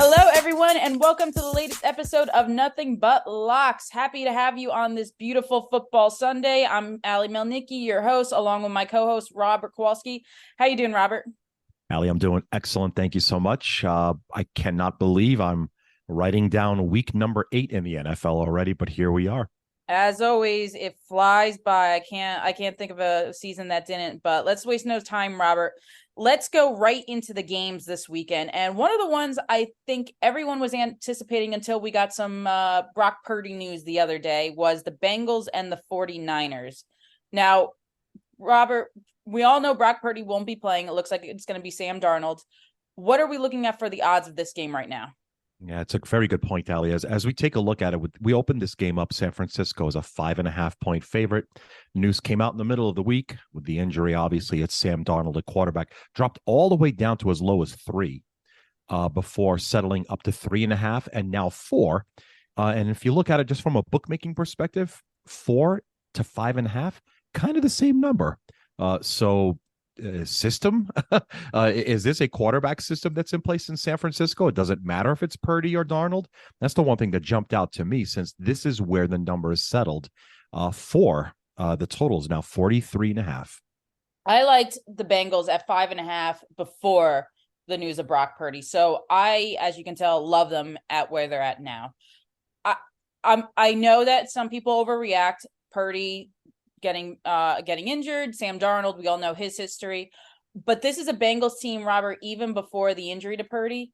Hello, everyone, and welcome to the latest episode of Nothing But Locks. Happy to have you on this beautiful football Sunday. I'm Ali Melnicki, your host, along with my co-host, Robert Kowalski. How you doing, Robert? Ali, I'm doing excellent. Thank you so much. I cannot believe I'm writing down week number 8 in the NFL already, but here we are. As always, it flies by. I can't think of a season that didn't, but let's waste no time, Robert. Let's go right into the games this weekend. And one of the ones I think everyone was anticipating until we got some Brock Purdy news the other day was the Bengals and the 49ers. Now, Robert, we all know Brock Purdy won't be playing. It looks like it's going to be Sam Darnold. What are we looking at for the odds of this game right now? Yeah, it's a very good point, Ali. As we take a look at it, we opened this game up. San Francisco as a 5.5-point favorite. News came out in the middle of the week with the injury. Obviously, it's Sam Darnold, a quarterback, dropped all the way down to as low as 3 before settling up to 3.5 and now 4. And if you look at it just from a bookmaking perspective, 4 to 5.5, kind of the same number. System? Is this a quarterback system that's in place in San Francisco? It doesn't matter if it's Purdy or Darnold. That's the one thing that jumped out to me, since this is where the number is settled for the total is now 43.5. I liked the Bengals at 5.5 before the news of Brock Purdy. So I, as you can tell, love them at where they're at now. I know that some people overreact. Purdy getting injured, Sam Darnold, we all know his history. But this is a Bengals team, Robert, even before the injury to Purdy,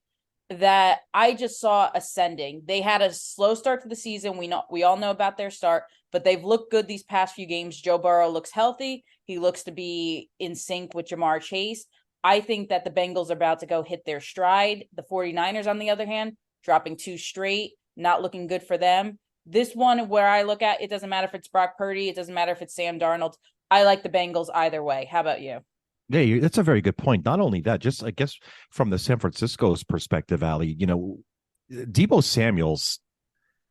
that I just saw ascending. They had a slow start to the season. We all know about their start, but they've looked good these past few games. Joe Burrow looks healthy. He looks to be in sync with Jamar Chase. I think that the Bengals are about to go hit their stride. The 49ers, on the other hand, dropping 2 straight, not looking good for them. This one, where I look at, it doesn't matter if it's Brock Purdy. It doesn't matter if it's Sam Darnold. I like the Bengals either way. How about you? Yeah, that's a very good point. Not only that, just I guess from the San Francisco's perspective, Ali, Deebo Samuel's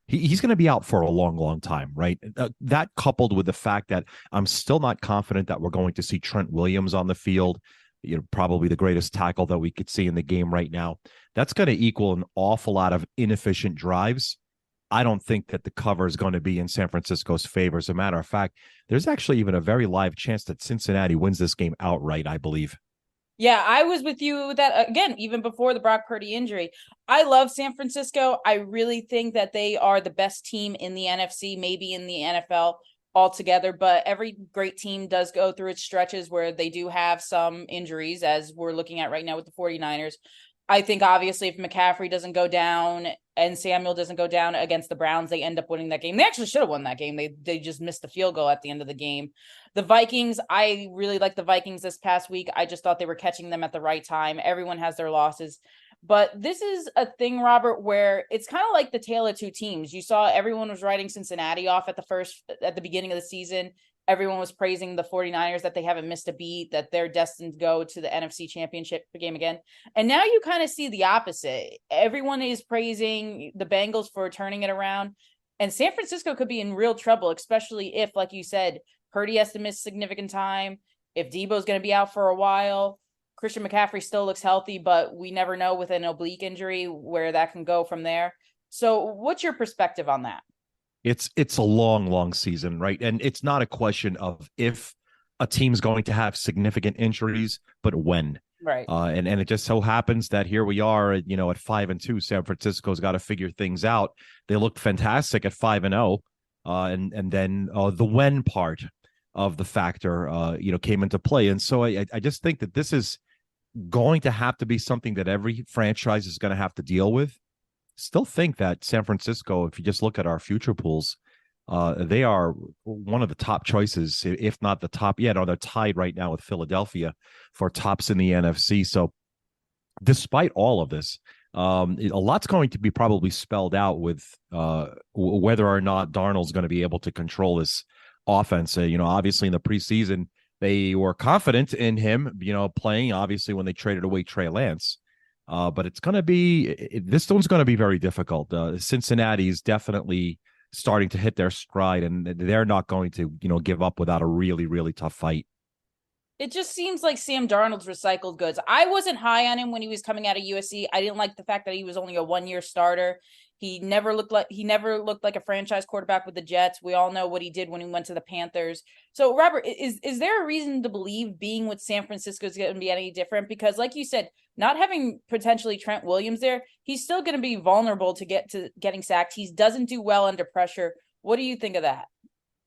he's going to be out for a long, long time, right? That coupled with the fact that I'm still not confident that we're going to see Trent Williams on the field, probably the greatest tackle that we could see in the game right now. That's going to equal an awful lot of inefficient drives. I don't think that the cover is going to be in San Francisco's favor. As a matter of fact, there's actually even a very live chance that Cincinnati wins this game outright, I believe. Yeah, I was with you with that again, even before the Brock Purdy injury. I love San Francisco. I really think that they are the best team in the NFC, maybe in the NFL altogether. But every great team does go through its stretches where they do have some injuries, as we're looking at right now with the 49ers. I think obviously if McCaffrey doesn't go down and Samuel doesn't go down against the Browns, they end up winning that game. They actually should have won that game. They just missed the field goal at the end of the game. The Vikings, I really like the Vikings this past week. I just thought they were catching them at the right time. Everyone has their losses. But this is a thing, Robert, where it's kind of like the tale of two teams. You saw everyone was writing Cincinnati off at the beginning of the season. Everyone was praising the 49ers that they haven't missed a beat, that they're destined to go to the NFC Championship game again. And now you kind of see the opposite. Everyone is praising the Bengals for turning it around. And San Francisco could be in real trouble, especially if, like you said, Purdy has to miss significant time. If Debo's going to be out for a while, Christian McCaffrey still looks healthy, but we never know with an oblique injury where that can go from there. So what's your perspective on that? It's a long, long season, right? And it's not a question of if a team's going to have significant injuries, but when. Right. And it just so happens that here we are, at 5-2. San Francisco's got to figure things out. They looked fantastic at 5-0, and then the when part of the factor, came into play. And so I just think that this is going to have to be something that every franchise is going to have to deal with. Still think that San Francisco, if you just look at our future pools, they are one of the top choices, if not the top. Yeah, no, they're tied right now with Philadelphia for tops in the NFC. So despite all of this, a lot's going to be probably spelled out with whether or not Darnold's going to be able to control this offense. Obviously in the preseason, they were confident in him, playing, obviously, when they traded away Trey Lance. But it's going to be this one's going to be very difficult. Cincinnati is definitely starting to hit their stride, and they're not going to give up without a really, really tough fight. It just seems like Sam Darnold's recycled goods. I wasn't high on him when he was coming out of USC. I didn't like the fact that he was only a 1-year starter. He never looked like a franchise quarterback with the Jets. We all know what he did when he went to the Panthers. So, Robert, is there a reason to believe being with San Francisco is going to be any different? Because, like you said, not having potentially Trent Williams there, he's still going to be vulnerable to getting sacked. He doesn't do well under pressure. What do you think of that?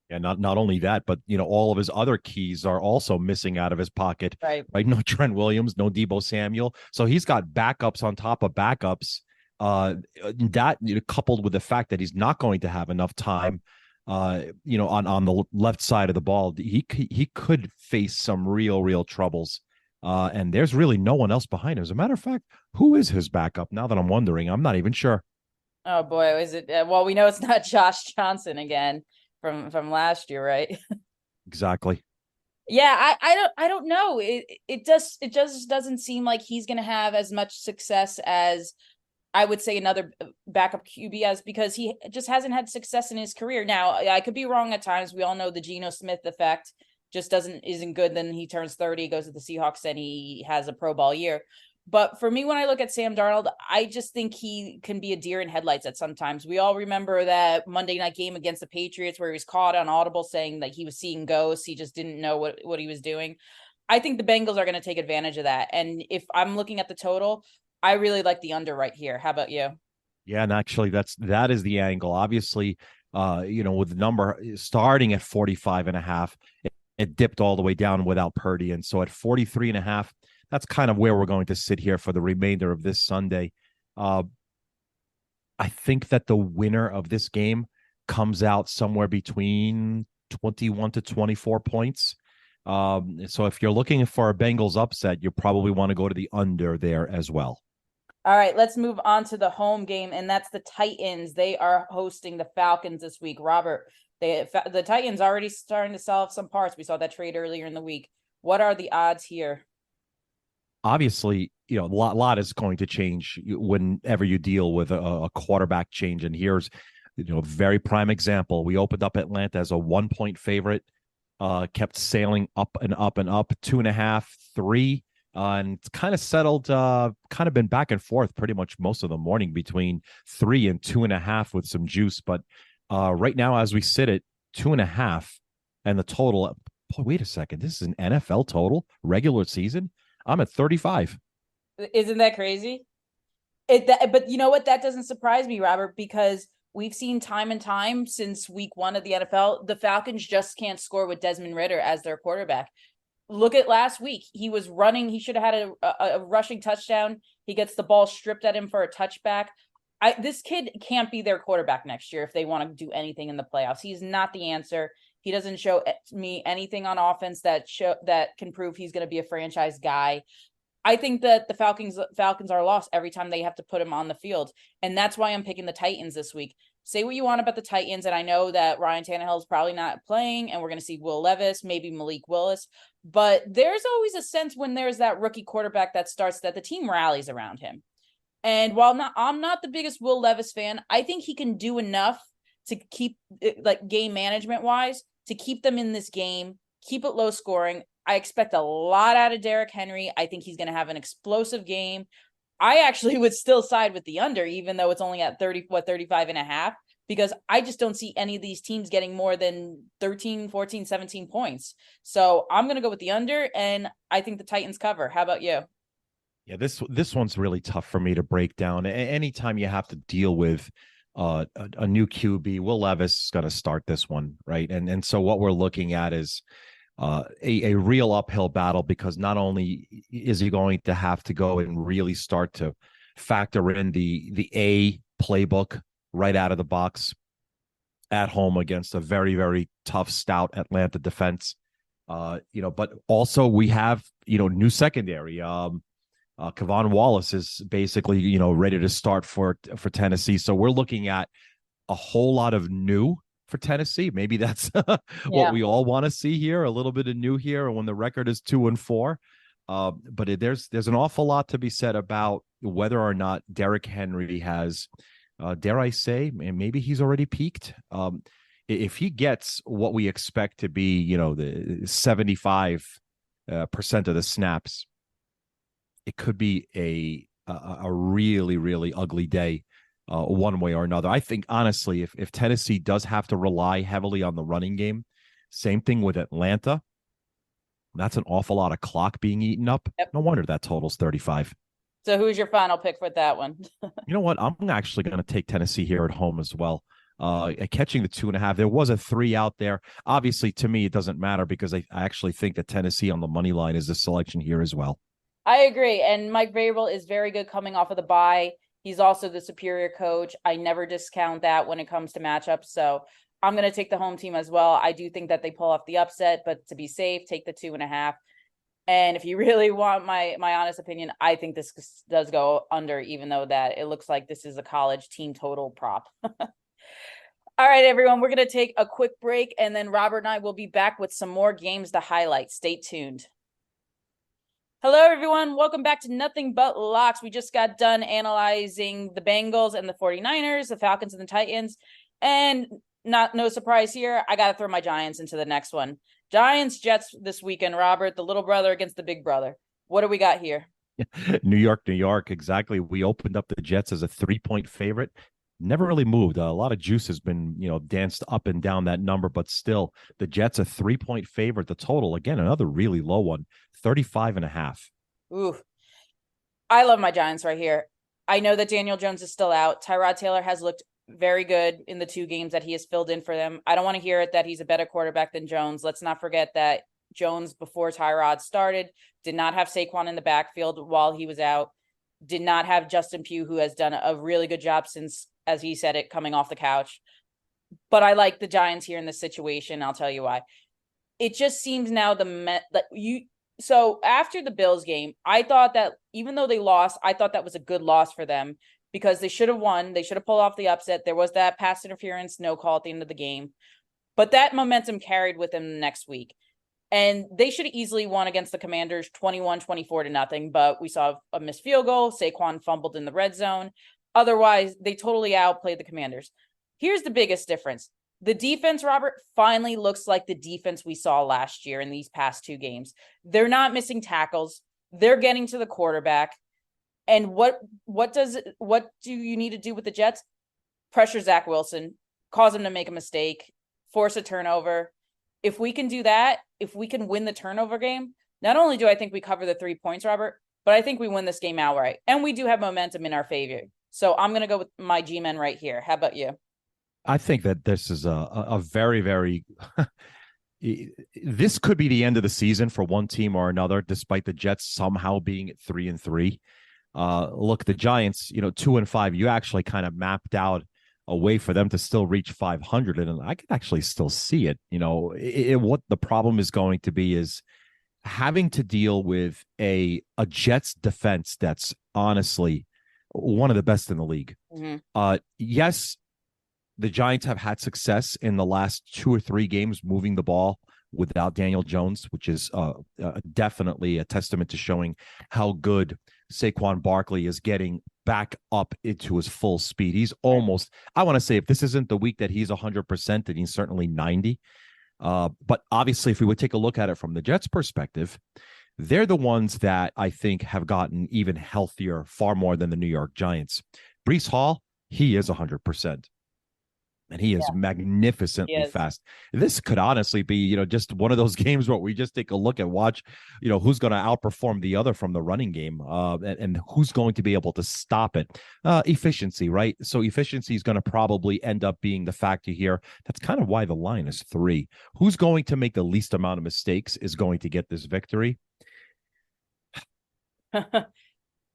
And not only that, but all of his other keys are also missing out of his pocket. Right. Right? No Trent Williams, no Debo Samuel. So he's got backups on top of backups. That coupled with the fact that he's not going to have enough time, on the left side of the ball, he could face some real troubles. And there's really no one else behind him. As a matter of fact, who is his backup? Now that I'm wondering, I'm not even sure. Oh boy, is it? Well, we know it's not Josh Johnson again from last year, right? Exactly. Yeah, I don't know. It just doesn't seem like he's going to have as much success as I would say another backup QB has, because he just hasn't had success in his career. Now, I could be wrong at times. We all know the Geno Smith effect just isn't good. Then he turns 30, goes to the Seahawks, and he has a Pro Bowl year. But for me, when I look at Sam Darnold, I just think he can be a deer in headlights at sometimes. We all remember that Monday night game against the Patriots where he was caught on audible saying that he was seeing ghosts. He just didn't know what he was doing. I think the Bengals are going to take advantage of that. And if I'm looking at the total, I really like the under right here. How about you? Yeah, and actually that is the angle. Obviously, with the number starting at 45 and a half, it dipped all the way down without Purdy. And so at 43 and a half, that's kind of where we're going to sit here for the remainder of this Sunday. I think that the winner of this game comes out somewhere between 21 to 24 points. So if you're looking for a Bengals upset, you probably want to go to the under there as well. All right, let's move on to the home game, and that's the Titans. They are hosting the Falcons this week. Robert, the Titans already starting to sell off some parts. We saw that trade earlier in the week. What are the odds here? Obviously, a lot is going to change whenever you deal with a quarterback change. And here's, a very prime example. We opened up Atlanta as a 1-point favorite, kept sailing up and up and up, 2.5, 3. And it's kind of settled, kind of been back and forth pretty much most of the morning between 3 and 2.5 with some juice. But right now, as we sit at 2.5 and the total, boy, wait a second, this is an NFL total regular season. I'm at 35. Isn't that crazy? But you know what? That doesn't surprise me, Robert, because we've seen time and time since week 1 of the NFL, the Falcons just can't score with Desmond Ridder as their quarterback. Look at last week. He was running. He should have had a rushing touchdown. He gets the ball stripped at him for a touchback. This kid can't be their quarterback next year if they want to do anything in the playoffs. He's not the answer. He doesn't show me anything on offense that can prove he's going to be a franchise guy. I think that the Falcons are lost every time they have to put him on the field. And that's why I'm picking the Titans this week. Say what you want about the Titans, and I know that Ryan Tannehill is probably not playing, and we're going to see Will Levis, maybe Malik Willis. But there's always a sense when there's that rookie quarterback that the team rallies around him. And while I'm not the biggest Will Levis fan, I think he can do enough to keep, like, game management wise, to keep them in this game, keep it low scoring. I expect a lot out of Derrick Henry. I think he's going to have an explosive game. I actually would still side with the under, even though it's only at 35 and a half, because I just don't see any of these teams getting more than 13, 14, 17 points. So I'm going to go with the under, and I think the Titans cover. How about you? Yeah, this one's really tough for me to break down. Anytime you have to deal with a new QB, Will Levis is going to start this one, right? And so what we're looking at is a real uphill battle, because not only is he going to have to go and really start to factor in the A playbook right out of the box at home against a very, very tough, stout Atlanta defense, but also we have, new secondary. Kevon Wallace is basically, ready to start for Tennessee. So we're looking at a whole lot of new for Tennessee. Maybe that's what we all want to see here, a little bit of new here. And when the record is 2-4, but there's an awful lot to be said about whether or not Derrick Henry has, dare I say, and maybe he's already peaked. If he gets what we expect to be, the 75 percent of the snaps, it could be a really, really ugly day, one way or another. I think honestly, if Tennessee does have to rely heavily on the running game, same thing with Atlanta. That's an awful lot of clock being eaten up. Yep. No wonder that total's 35. So who's your final pick for that one? You know what? I'm actually going to take Tennessee here at home as well. Catching the 2.5. There was a 3 out there. Obviously, to me, it doesn't matter because I actually think that Tennessee on the money line is the selection here as well. I agree. And Mike Vrabel is very good coming off of the bye. He's also the superior coach. I never discount that when it comes to matchups. So I'm going to take the home team as well. I do think that they pull off the upset, but to be safe, take the 2.5. And if you really want my honest opinion, I think this does go under, even though that it looks like this is a college team total prop. All right, everyone, we're going to take a quick break, and then Robert and I will be back with some more games to highlight. Stay tuned. Hello, everyone. Welcome back to Nothing But Locks. We just got done analyzing the Bengals and the 49ers, the Falcons and the Titans. And no surprise here, I got to throw my Giants into the next one. Giants, Jets this weekend, Robert, the little brother against the big brother. What do we got here? New York, New York. Exactly. We opened up the Jets as a 3-point favorite. Never really moved. A lot of juice has been, danced up and down that number, but still the Jets a 3-point favorite. The total, again, another really low one, 35.5. Ooh, I love my Giants right here. I know that Daniel Jones is still out. Tyrod Taylor has looked very good in the 2 games that he has filled in for them. I don't want to hear it that he's a better quarterback than Jones. Let's not forget that Jones, before Tyrod started, did not have Saquon in the backfield while he was out, did not have Justin Pugh, who has done a really good job since, as he said it, coming off the couch. But I like the Giants here in this situation. I'll tell you why. It just seems now so after the Bills game, I thought that even though they lost, I thought that was a good loss for them because they should have won. They should have pulled off the upset. There was that pass interference, no call at the end of the game. But that momentum carried with them next week. And they should have easily won against the Commanders 21-24-0. But we saw a missed field goal. Saquon fumbled in the red zone. Otherwise, they totally outplayed the Commanders. Here's the biggest difference. The defense, Robert, finally looks like the defense we saw last year in these past 2 games. They're not missing tackles. They're getting to the quarterback. And what do you need to do with the Jets? Pressure Zach Wilson, cause him to make a mistake, force a turnover. If we can do that, if we can win the turnover game, not only do I think we cover the 3 points, Robert, but I think we win this game outright. And we do have momentum in our favor. So I'm going to go with my G-men right here. How about you? I think that this is a very, very this could be the end of the season for one team or another, despite the Jets somehow being at 3-3. Look, the Giants, 2-5, you actually kind of mapped out a way for them to still reach 500. And I could actually still see it. What the problem is going to be is having to deal with a Jets defense that's honestly one of the best in the league. Mm-hmm. Yes, the Giants have had success in the last 2 or 3 games moving the ball without Daniel Jones, which is definitely a testament to showing how good Saquon Barkley is getting back up into his full speed. He's almost, I want to say, if this isn't the week that he's 100%, then he's certainly 90. But obviously, if we would take a look at it from the Jets' perspective, they're the ones that I think have gotten even healthier far more than the New York Giants. Breece Hall, he is 100%. And he is magnificently fast. This could honestly be, just one of those games where we just take a look and watch, who's going to outperform the other from the running game, and who's going to be able to stop it. Efficiency, right? So efficiency is going to probably end up being the factor here. That's kind of why the line is 3. Who's going to make the least amount of mistakes is going to get this victory.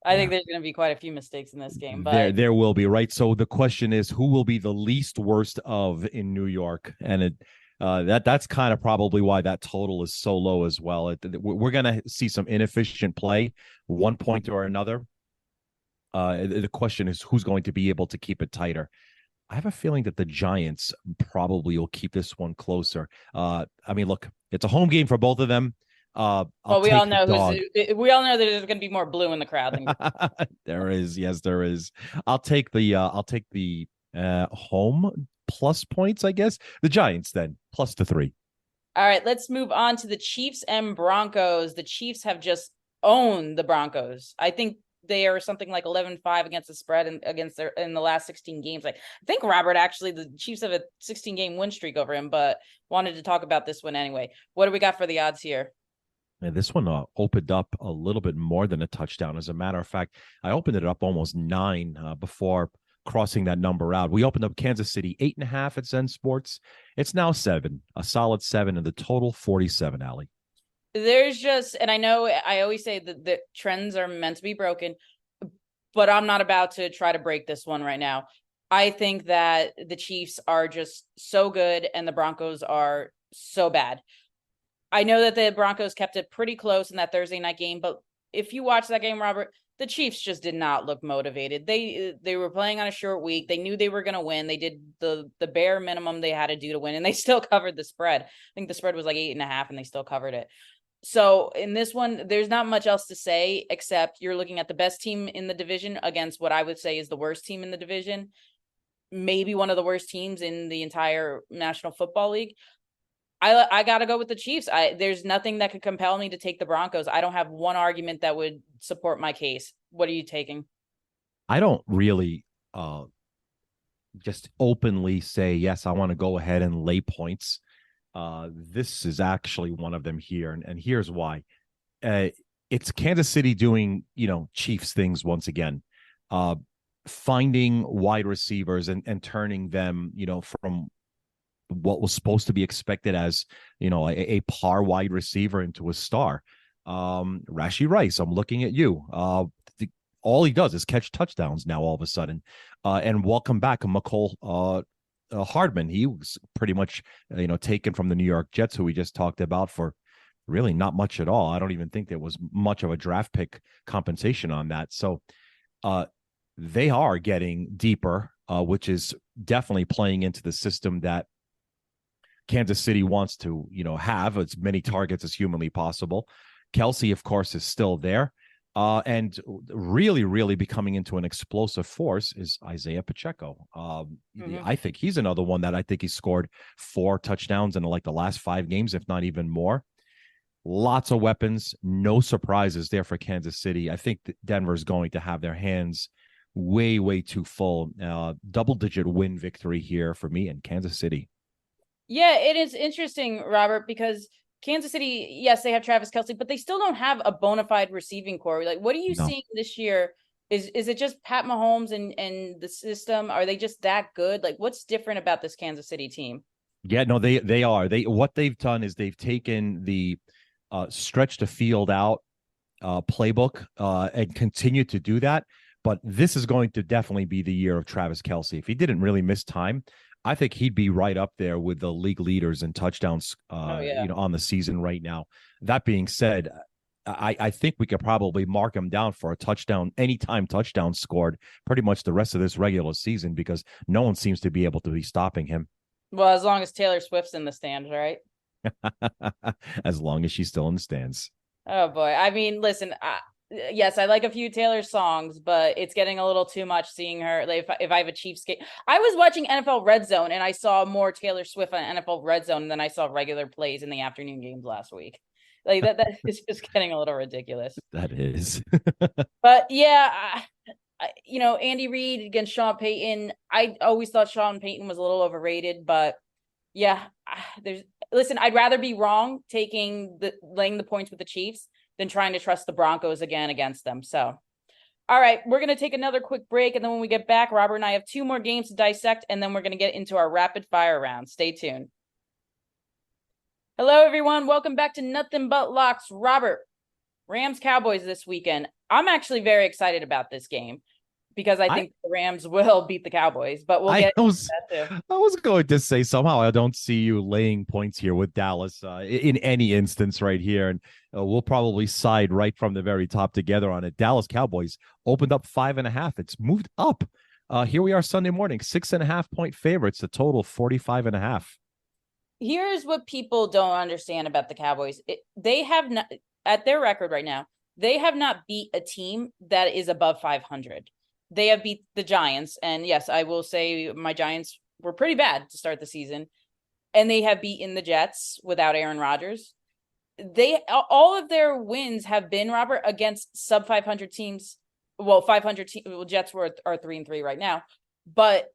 I think there's going to be quite a few mistakes in this game, but there will be, right? So the question is, who will be the least worst of in New York? And that's kind of probably why that total is so low as well. We're going to see some inefficient play, one point or another. The question is, who's going to be able to keep it tighter? I have a feeling that the Giants probably will keep this one closer. Look, it's a home game for both of them. we all know there's going to be more blue in the crowd than there is. Yes, there is. I'll take the home plus points, I guess. The Giants then plus the 3. All right, let's move on to the Chiefs and Broncos. The Chiefs have just owned the Broncos. I think they are something like 11-5 against the spread and against their in the last 16 games. Like, I think Robert, actually the Chiefs have a 16-game win streak over him, but wanted to talk about this one anyway. What do we got for the odds here? And this one opened up a little bit more than a touchdown. As a matter of fact, I opened it up almost 9 before crossing that number out. We opened up Kansas City 8.5 at Zen Sports. It's now 7, a solid 7, and the total 47. Allie. There's just, and I know I always say that the trends are meant to be broken, but I'm not about to try to break this one right now. I think that the Chiefs are just so good and the Broncos are so bad. I know that the Broncos kept it pretty close in that Thursday night game, but if you watch that game, Robert, the Chiefs just did not look motivated. They were playing on a short week. They knew they were going to win. They did the bare minimum they had to do to win, and they still covered the spread. I think the spread was like 8.5, and they still covered it. So in this one, there's not much else to say except you're looking at the best team in the division against what I would say is the worst team in the division, maybe one of the worst teams in the entire National Football League. I got to go with the Chiefs. There's nothing that could compel me to take the Broncos. I don't have one argument that would support my case. What are you taking? I don't really just openly say, yes, I want to go ahead and lay points. This is actually one of them here. And here's why. It's Kansas City doing, Chiefs things once again. Finding wide receivers and turning them, from what was supposed to be expected as, a par wide receiver into a star. Rashee Rice, I'm looking at you. All he does is catch touchdowns now all of a sudden. And welcome back, McCole Hardman. He was pretty much, taken from the New York Jets, who we just talked about, for really not much at all. I don't even think there was much of a draft pick compensation on that. So they are getting deeper, which is definitely playing into the system that Kansas City wants to, have as many targets as humanly possible. Kelsey, of course, is still there. And really, really becoming into an explosive force is Isaiah Pacheco. I think he's another one that I think he scored 4 touchdowns in like the last 5 games, if not even more. Lots of weapons, no surprises there for Kansas City. I think Denver's going to have their hands way, way too full. Double-digit win victory here for me in Kansas City. Yeah, it is interesting, Robert, because Kansas City, yes, they have Travis Kelsey, but they still don't have a bona fide receiving core. Like, what are you seeing this year? Is it just Pat Mahomes and the system? Are they just that good? Like, what's different about this Kansas City team? Yeah, no, they are. What they've done is they've taken the stretch the field out playbook and continue to do that. But this is going to definitely be the year of Travis Kelsey. If he didn't really miss time, I think he'd be right up there with the league leaders in touchdowns, on the season right now. That being said, I think we could probably mark him down for a touchdown, anytime touchdown scored, pretty much the rest of this regular season, because no one seems to be able to be stopping him. Well, as long as Taylor Swift's in the stands, right? As long as she's still in the stands. Oh boy. I mean, listen, yes, I like a few Taylor songs, but it's getting a little too much seeing her. Like, if I have a Chiefs game, I was watching NFL Red Zone and I saw more Taylor Swift on NFL Red Zone than I saw regular plays in the afternoon games last week. Like that is just getting a little ridiculous. That is. But yeah, Andy Reid against Sean Payton. I always thought Sean Payton was a little overrated, but yeah, listen, I'd rather be wrong laying the points with the Chiefs than trying to trust the Broncos again against them. So, all right, we're going to take another quick break. And then when we get back, Robert and I have 2 more games to dissect, and then we're going to get into our rapid fire round. Stay tuned. Hello, everyone. Welcome back to Nothing But Locks. Robert, Rams Cowboys this weekend. I'm actually very excited about this game because I think the Rams will beat the Cowboys, but we'll get into that too. I was going to say, somehow I don't see you laying points here with Dallas in any instance right here. And we'll probably side right from the very top together on it. Dallas Cowboys opened up 5.5. It's moved up. Here we are Sunday morning, 6.5 point favorites, the total 45.5. Here's what people don't understand about the Cowboys. They have not, at their record right now, they have not beat a team that is above 500. They have beat the Giants. And yes, I will say my Giants were pretty bad to start the season. and they have beaten the Jets without Aaron Rodgers. All of their wins have been, Robert, against sub 500 teams. Well, 500 Jets are 3-3 right now, but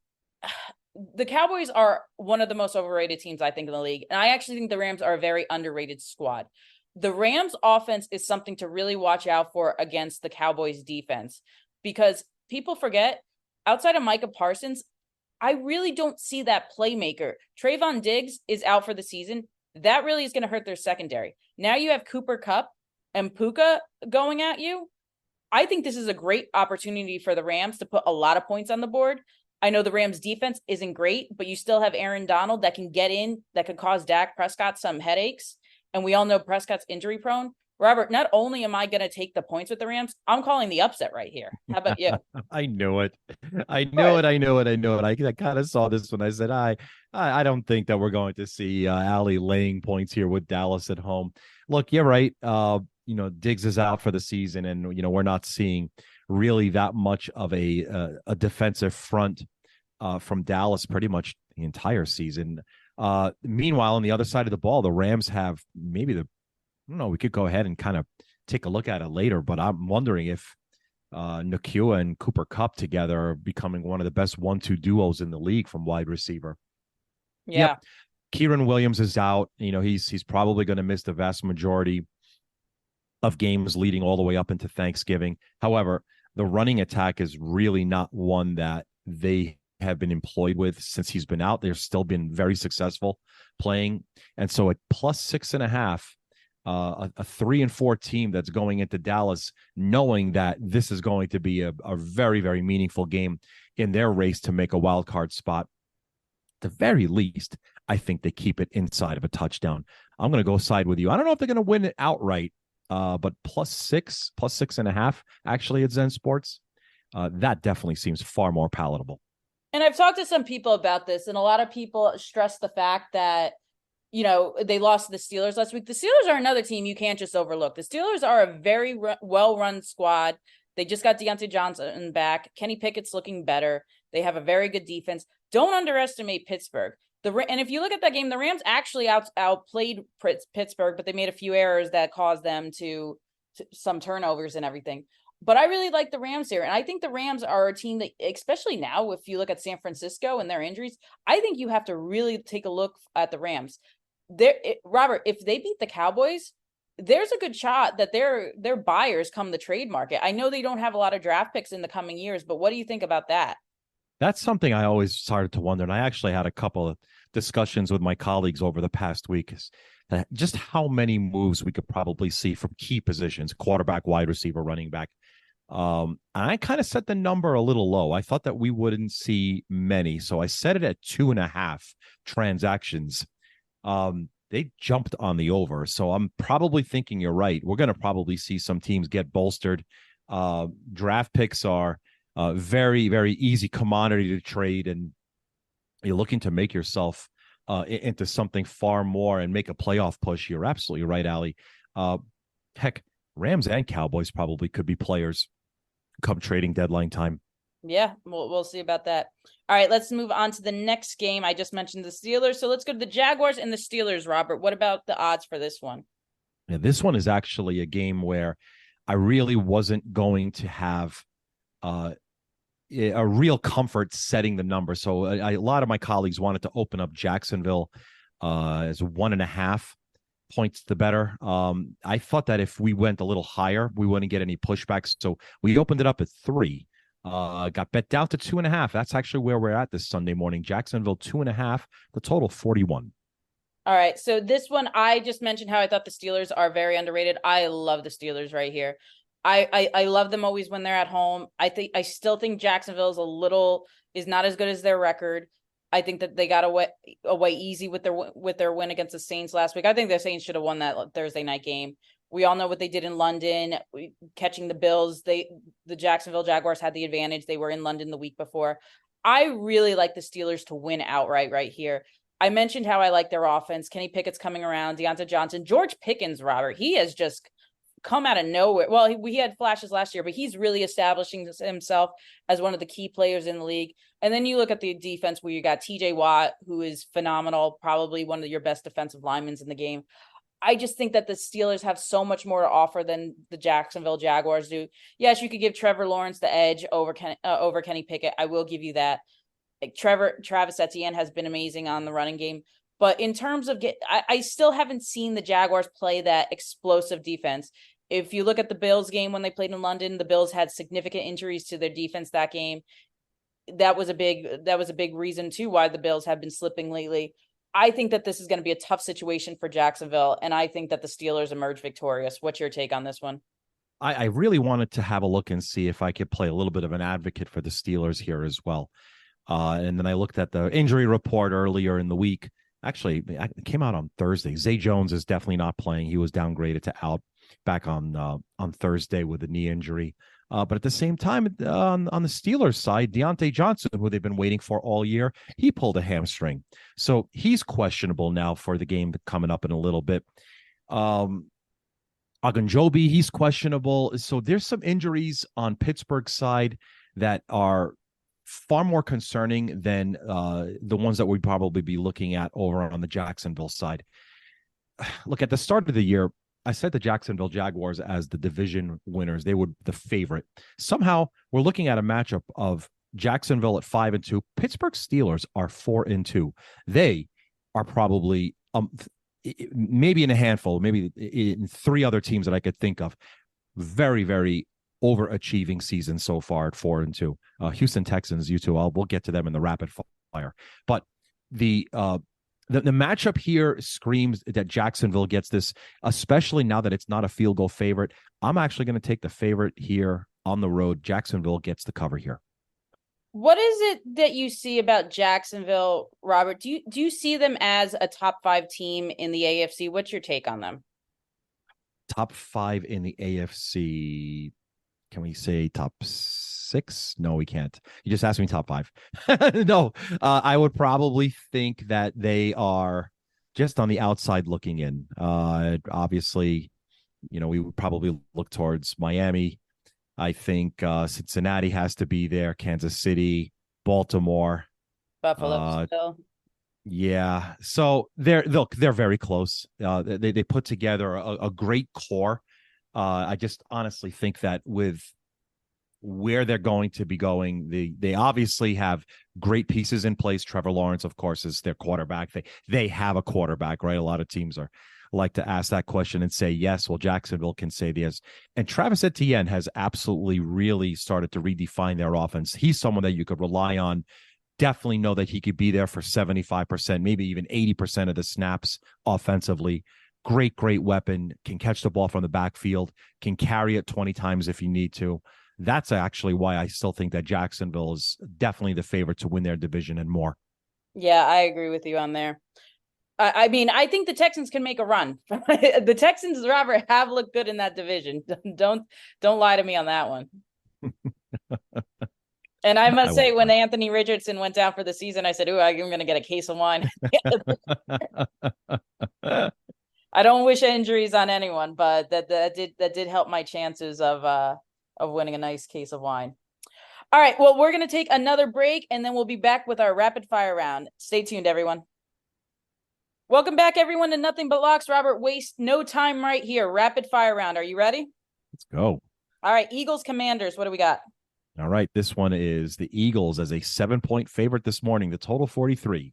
the Cowboys are one of the most overrated teams, I think, in the league. And I actually think the Rams are a very underrated squad. The Rams offense is something to really watch out for against the Cowboys defense, because people forget, outside of Micah Parsons, I really don't see that playmaker. Trayvon Diggs is out for the season. That really is going to hurt their secondary. Now you have Cooper Kupp and Puka going at you. I think this is a great opportunity for the Rams to put a lot of points on the board. I know the Rams defense isn't great, but you still have Aaron Donald that can get in, that could cause Dak Prescott some headaches. And we all know Prescott's injury prone. Robert, not only am I going to take the points with the Rams, I'm calling the upset right here. How about you? I knew it. I knew it. I knew it. I knew it. I kind of saw this when I said, I don't think that we're going to see Allie laying points here with Dallas at home. Look, you're right. Diggs is out for the season, and we're not seeing really that much of a defensive front from Dallas pretty much the entire season. Meanwhile, on the other side of the ball, the Rams have maybe we could go ahead and kind of take a look at it later, but I'm wondering if Nakua and Cooper Kupp together are becoming one of the best 1-2 duos in the league from wide receiver. Yeah. Yep. Kieran Williams is out. He's probably going to miss the vast majority of games leading all the way up into Thanksgiving. However, the running attack is really not one that they have been employed with since he's been out. They've still been very successful playing. And so at plus 6.5, a 3-4 team that's going into Dallas, knowing that this is going to be a very, very meaningful game in their race to make a wild card spot. At the very least, I think they keep it inside of a touchdown. I'm going to go side with you. I don't know if they're going to win it outright, but plus 6.5, actually at Zen Sports, that definitely seems far more palatable. And I've talked to some people about this, and a lot of people stress the fact that they lost to the Steelers last week. The Steelers are another team you can't just overlook. The Steelers are a very well-run squad. They just got Deontay Johnson back. Kenny Pickett's looking better. They have a very good defense. Don't underestimate Pittsburgh. And if you look at that game, the Rams actually outplayed Pittsburgh, but they made a few errors that caused them to some turnovers and everything. But I really like the Rams here. And I think the Rams are a team that, especially now, if you look at San Francisco and their injuries, I think you have to really take a look at the Rams. Robert, if they beat the Cowboys, there's a good shot that they're buyers come the trade market. I know they don't have a lot of draft picks in the coming years, but what do you think about that? That's something I always started to wonder. And I actually had a couple of discussions with my colleagues over the past week, just how many moves we could probably see from key positions: quarterback, wide receiver, running back. I kind of set the number a little low. I thought that we wouldn't see many. So I set it at 2.5 transactions. They jumped on the over. So I'm probably thinking you're right. We're going to probably see some teams get bolstered. Draft picks are very, very easy commodity to trade. And you're looking to make yourself into something far more and make a playoff push. You're absolutely right, Allie. Heck, Rams and Cowboys probably could be players come trading deadline time. Yeah, we'll see about that. All right, let's move on to the next game. I just mentioned the Steelers, so let's go to the Jaguars and the Steelers, Robert. What about the odds for this one? Yeah, this one is actually a game where I really wasn't going to have a real comfort setting the number. So a lot of my colleagues wanted to open up Jacksonville as 1.5 points the better. I thought that if we went a little higher, we wouldn't get any pushbacks. So we opened it up at 3. Got bet down to 2.5. That's actually where we're at this Sunday morning. Jacksonville 2.5. The total 41. All right. So this one, I just mentioned how I thought the Steelers are very underrated. I love the Steelers right here. I love them always when they're at home. I still think Jacksonville is not as good as their record. I think that they got away easy with their win against the Saints last week. I think the Saints should have won that Thursday night game. We all know what they did in London, catching the Bills. The Jacksonville Jaguars had the advantage. They were in London the week before. I really like the Steelers to win outright right here. I mentioned how I like their offense. Kenny Pickett's coming around. Deontay Johnson. George Pickens, Robert. He has just come out of nowhere. Well, we had flashes last year, but he's really establishing himself as one of the key players in the league. And then you look at the defense where you got TJ Watt, who is phenomenal, probably one of your best defensive linemen in the game. I just think that the Steelers have so much more to offer than the Jacksonville Jaguars do. Yes, you could give Trevor Lawrence the edge over Kenny Pickett. I will give you that. Like Travis Etienne has been amazing on the running game. But in terms of I still haven't seen the Jaguars play that explosive defense. If you look at the Bills game when they played in London, the Bills had significant injuries to their defense that game. That was a big reason too why the Bills have been slipping lately. I think that this is going to be a tough situation for Jacksonville, and I think that the Steelers emerge victorious. What's your take on this one? I really wanted to have a look and see if I could play a little bit of an advocate for the Steelers here as well. And then I looked at the injury report earlier in the week. Actually, it came out on Thursday. Zay Jones is definitely not playing. He was downgraded to out back on Thursday with a knee injury. But at the same time, on the Steelers side, Deontay Johnson, who they've been waiting for all year, he pulled a hamstring. So he's questionable now for the game coming up in a little bit. Ogunjobi, he's questionable. So there's some injuries on Pittsburgh's side that are far more concerning than the ones that we'd probably be looking at over on the Jacksonville side. Look, at the start of the year, I said the Jacksonville Jaguars as the division winners. They were the favorite. Somehow we're looking at a matchup of Jacksonville at 5-2. Pittsburgh Steelers are 4-2. They are probably maybe in a handful, maybe in three other teams that I could think of. Very, very overachieving season so far at 4-2. Houston Texans, you two, we'll get to them in the rapid fire. But the matchup here screams that Jacksonville gets this, especially now that it's not a field goal favorite. I'm actually going to take the favorite here on the road. Jacksonville gets the cover here. What is it that you see about Jacksonville, Robert? Do you see them as a top 5 team in the AFC? What's your take on them? Top 5 in the AFC. Can we say top 6? No, we can't. You just asked me top 5. No, I would probably think that they are just on the outside looking in. Obviously, we would probably look towards Miami. I think Cincinnati has to be there. Kansas City, Baltimore, Buffalo still. Yeah. So they're very close. They put together a great core. I just honestly think that with where they're going to be going, they obviously have great pieces in place. Trevor Lawrence, of course, is their quarterback. They have a quarterback, right? A lot of teams like to ask that question and say yes. Well, Jacksonville can say yes. And Travis Etienne has absolutely really started to redefine their offense. He's someone that you could rely on. Definitely know that he could be there for 75%, maybe even 80% of the snaps offensively. Great weapon, can catch the ball from the backfield, can carry it 20 times if you need to. That's actually why I still think that Jacksonville is definitely the favorite to win their division and more. Yeah, I agree with you on there. I mean, I think the Texans can make a run. The Texans, Robert, have looked good in that division. Don't lie to me on that one. And I must say, when Anthony Richardson went down for the season, I said, "Ooh, I'm going to get a case of wine." I don't wish injuries on anyone, but that did help my chances of winning a nice case of wine. All right, well, we're going to take another break, and then we'll be back with our rapid fire round. Stay tuned, everyone. Welcome back, everyone, to Nothing But Locks. Robert, waste no time right here. Rapid fire round. Are you ready? Let's go. All right, Eagles Commanders. What do we got? All right, this one is the Eagles as a 7-point favorite this morning. The total 43.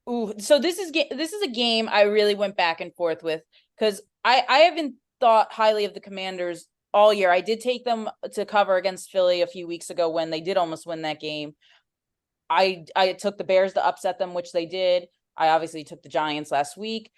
Ooh, so this is a game I really went back and forth with because I haven't thought highly of the Commanders all year. I did take them to cover against Philly a few weeks ago when they did almost win that game. I took the Bears to upset them, which they did. I obviously took the Giants last week.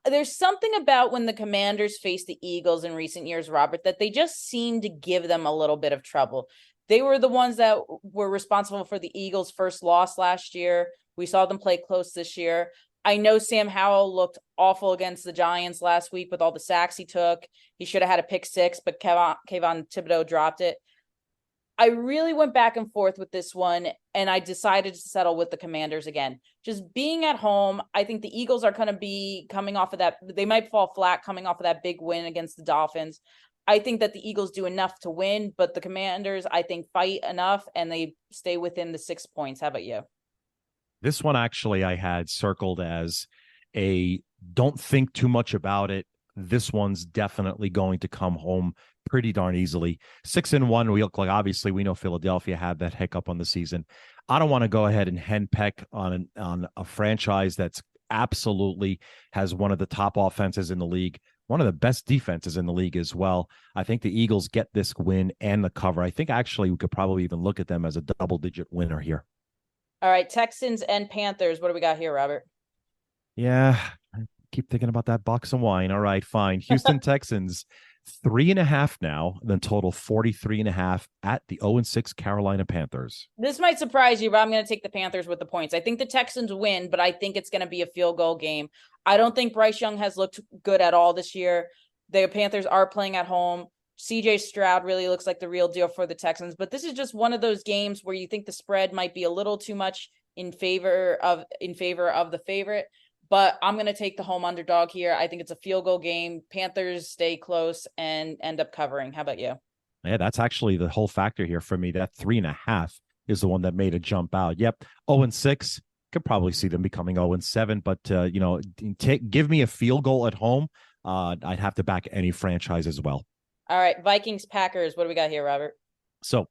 There's something about when the Commanders face the Eagles in recent years, Robert, that they just seem to give them a little bit of trouble. They were the ones that were responsible for the Eagles' first loss last year. We saw them play close this year. I know Sam Howell looked awful against the Giants last week with all the sacks he took. He should have had a pick 6, but Kayvon Thibodeau dropped it. I really went back and forth with this one, and I decided to settle with the Commanders again. Just being at home, I think the Eagles are going to be coming off of that. They might fall flat coming off of that big win against the Dolphins. I think that the Eagles do enough to win, but the Commanders, I think, fight enough and they stay within the 6 points. How about you? This one actually I had circled as a don't think too much about it. This one's definitely going to come home pretty darn easily. 6-1. We look like obviously we know Philadelphia had that hiccup on the season. I don't want to go ahead and henpeck on a franchise that's absolutely has one of the top offenses in the league, one of the best defenses in the league as well. I think the Eagles get this win and the cover. I think actually we could probably even look at them as a double-digit winner here. All right, Texans and Panthers. What do we got here, Robert? Yeah, I keep thinking about that box of wine. All right, fine. Houston Texans, 3.5 now, then total 43.5 at the 0-6 Carolina Panthers. This might surprise you, but I'm going to take the Panthers with the points. I think the Texans win, but I think it's going to be a field goal game. I don't think Bryce Young has looked good at all this year. The Panthers are playing at home. CJ Stroud really looks like the real deal for the Texans, but this is just one of those games where you think the spread might be a little too much in favor of the favorite. But I'm going to take the home underdog here. I think it's a field goal game. Panthers stay close and end up covering. How about you? Yeah, that's actually the whole factor here for me. That 3.5 is the one that made a jump out. Yep, 0-6. Could probably see them becoming 0-7, but give me a field goal at home. I'd have to back any franchise as well. All right, Vikings, Packers. What do we got here, Robert? So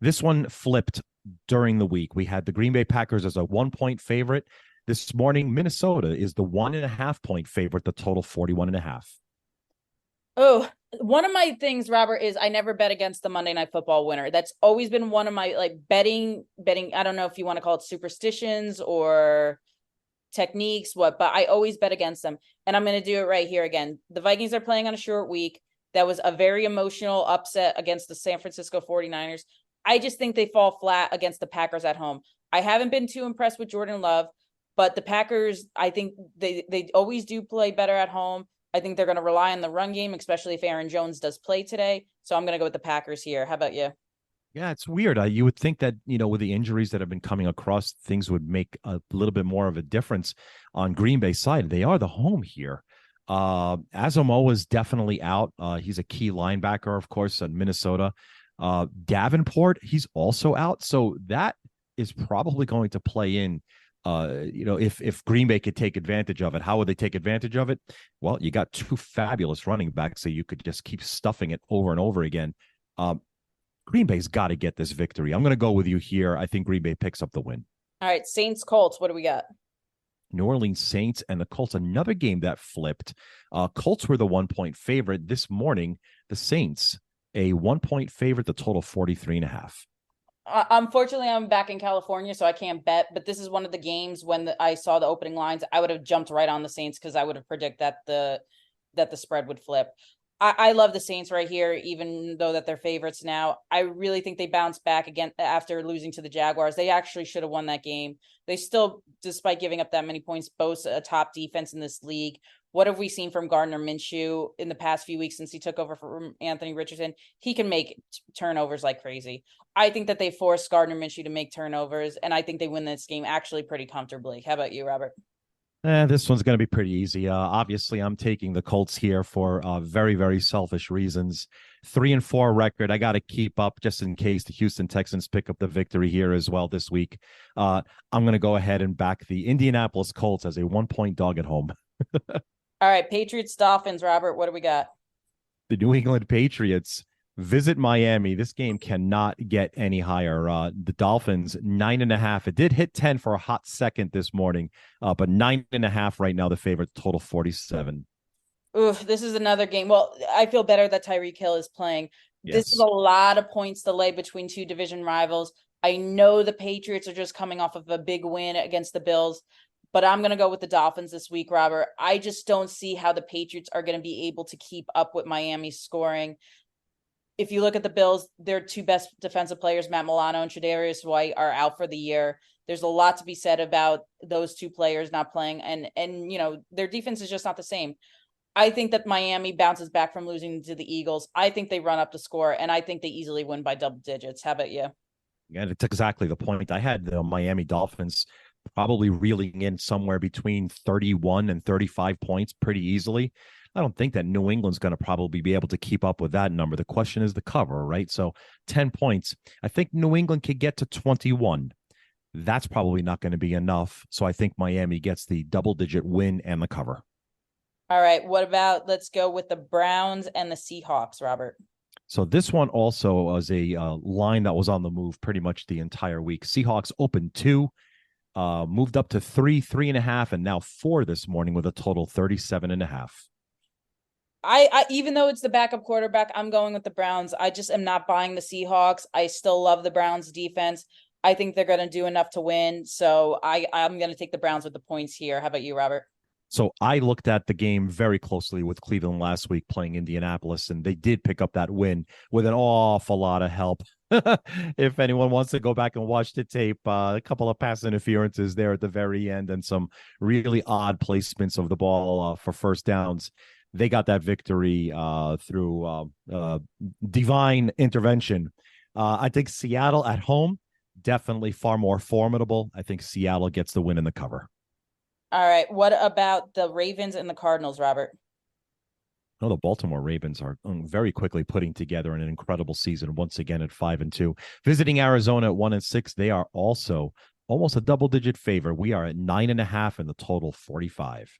this one flipped during the week. We had the Green Bay Packers as a 1-point favorite. This morning, Minnesota is the 1.5-point favorite, the total 41.5. Oh, one of my things, Robert, is I never bet against the Monday Night Football winner. That's always been one of my betting. I don't know if you want to call it superstitions or techniques, but I always bet against them. And I'm going to do it right here again. The Vikings are playing on a short week. That was a very emotional upset against the San Francisco 49ers. I just think they fall flat against the Packers at home. I haven't been too impressed with Jordan Love, but the Packers, I think they always do play better at home. I think they're going to rely on the run game, especially if Aaron Jones does play today. So I'm going to go with the Packers here. How about you? Yeah, it's weird. You would think that, with the injuries that have been coming across, things would make a little bit more of a difference on Green Bay side. They are the home here. Asamoah is definitely out. He's a key linebacker, of course, in Minnesota. Davenport, he's also out. So that is probably going to play in. If Green Bay could take advantage of it, how would they take advantage of it? Well, you got two fabulous running backs, so you could just keep stuffing it over and over again. Green Bay's got to get this victory. I'm going to go with you here. I think Green Bay picks up the win. All right, Saints, Colts. What do we got? New Orleans Saints and the Colts, another game that flipped. Colts were the 1-point favorite this morning. The Saints, a 1-point favorite, the total 43.5. Unfortunately, I'm back in California, so I can't bet. But this is one of the games when I saw the opening lines, I would have jumped right on the Saints because I would have predicted that the spread would flip. I love the Saints right here, even though that they're favorites now. I really think they bounce back again after losing to the Jaguars. They actually should have won that game. They still, despite giving up that many points, boast a top defense in this league. What have we seen from Gardner Minshew in the past few weeks since he took over from Anthony Richardson? He can make turnovers like crazy. I think that they force Gardner Minshew to make turnovers, and I think they win this game actually pretty comfortably. How about you, Robert? This one's going to be pretty easy. Obviously, I'm taking the Colts here for very, very selfish reasons. 3-4 record. I got to keep up just in case the Houston Texans pick up the victory here as well this week. I'm going to go ahead and back the Indianapolis Colts as a 1-point dog at home. All right, Patriots, Dolphins, Robert, what do we got? The New England Patriots visit Miami. This game cannot get any higher. The Dolphins, 9.5. It did hit 10 for a hot second this morning, but 9.5 right now, the favorite, total 47. Ooh, this is another game. Well, I feel better that Tyreek Hill is playing. Yes. This is a lot of points to lay between two division rivals. I know the Patriots are just coming off of a big win against the Bills, but I'm going to go with the Dolphins this week, Robert. I just don't see how the Patriots are going to be able to keep up with Miami's scoring. If you look at the Bills, their two best defensive players, Matt Milano and Tre'Davious White, are out for the year. There's a lot to be said about those two players not playing, and their defense is just not the same. I think that Miami bounces back from losing to the Eagles. I think they run up the score, and I think they easily win by double digits. How about you? And it's exactly the point. I had the Miami Dolphins probably reeling in somewhere between 31 and 35 points pretty easily. I don't think that New England's going to probably be able to keep up with that number. The question is the cover, right? So 10 points. I think New England could get to 21. That's probably not going to be enough. So I think Miami gets the double-digit win and the cover. All right. What about let's go with the Browns and the Seahawks, Robert? So this one also was a line that was on the move pretty much the entire week. Seahawks opened 2, moved up to 3, 3.5, and now 4 this morning with a total 37.5. I even though it's the backup quarterback, I'm going with the Browns. I just am not buying the Seahawks. I still love the Browns defense. I think they're going to do enough to win. So I'm going to take the Browns with the points here. How about you, Robert? So I looked at the game very closely with Cleveland last week playing Indianapolis, and they did pick up that win with an awful lot of help. If anyone wants to go back and watch the tape, a couple of pass interferences there at the very end and some really odd placements of the ball for first downs. They got that victory through divine intervention. I think Seattle at home, definitely far more formidable. I think Seattle gets the win in the cover. All right. What about the Ravens and the Cardinals, Robert? No, the Baltimore Ravens are very quickly putting together an incredible season once again at 5-2. Visiting Arizona at 1-6, they are also almost a double-digit favor. We are at 9.5 and the total 45.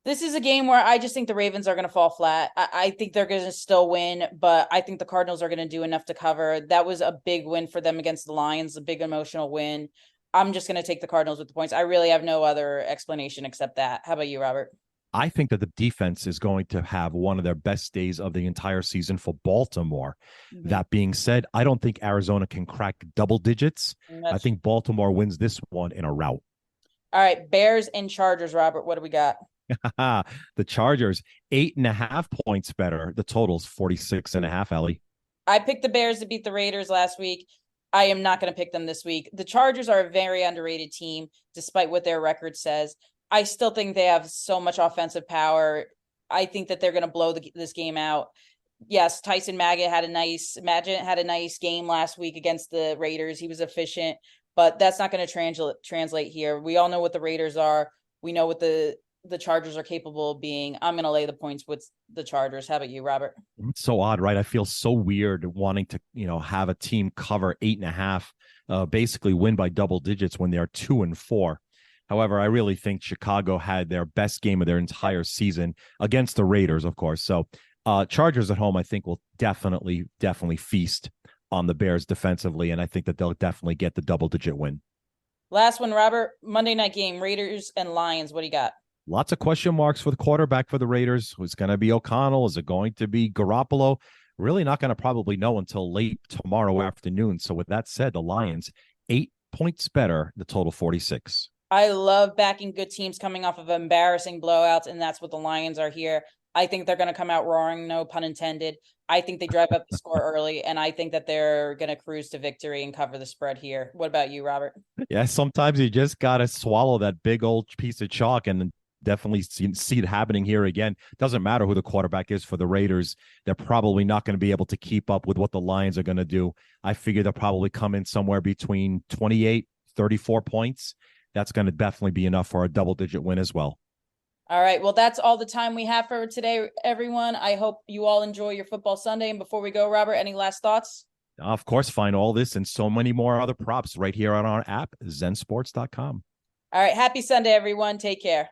This is a game where I just think the Ravens are going to fall flat. I think they're going to still win, but I think the Cardinals are going to do enough to cover. That was a big win for them against the Lions, a big emotional win. I'm just going to take the Cardinals with the points. I really have no other explanation except that. How about you, Robert? I think that the defense is going to have one of their best days of the entire season for Baltimore. Mm-hmm. That being said, I don't think Arizona can crack double digits. I think Baltimore wins this one in a rout. All right, Bears and Chargers, Robert. What do we got? The Chargers, 8.5 points better. The total's 46.5, Ellie. I picked the Bears to beat the Raiders last week. I am not going to pick them this week. The Chargers are a very underrated team, despite what their record says. I still think they have so much offensive power. I think that they're going to blow this game out. Yes, Tyson Magnet had a nice game last week against the Raiders. He was efficient, but that's not going to translate here. We all know what the Raiders are. We know what the Chargers are capable of being. I'm going to lay the points with the Chargers. How about you, Robert? It's so odd, right? I feel so weird wanting to, have a team cover 8.5, basically win by double digits when they're 2-4. However, I really think Chicago had their best game of their entire season against the Raiders, of course. So Chargers at home, I think, will definitely feast on the Bears defensively, and I think that they'll definitely get the double-digit win. Last one, Robert. Monday night game, Raiders and Lions. What do you got? Lots of question marks for the quarterback for the Raiders. Who's going to be O'Connell? Is it going to be Garoppolo? Really not going to probably know until late tomorrow afternoon. So with that said, the Lions, 8 points better, the total 46. I love backing good teams coming off of embarrassing blowouts, and that's what the Lions are here. I think they're going to come out roaring, no pun intended. I think they drive up the score early, and I think that they're going to cruise to victory and cover the spread here. What about you, Robert? Yeah, sometimes you just got to swallow that big old piece of chalk and definitely see it happening here again. Doesn't matter who the quarterback is for the Raiders. They're probably not going to be able to keep up with what the Lions are going to do. I figure they'll probably come in somewhere between 28, 34 points. That's going to definitely be enough for a double-digit win as well. All right. Well, that's all the time we have for today, everyone. I hope you all enjoy your football Sunday. And before we go, Robert, any last thoughts? Of course, find all this and so many more other props right here on our app, zensports.com. All right. Happy Sunday, everyone. Take care.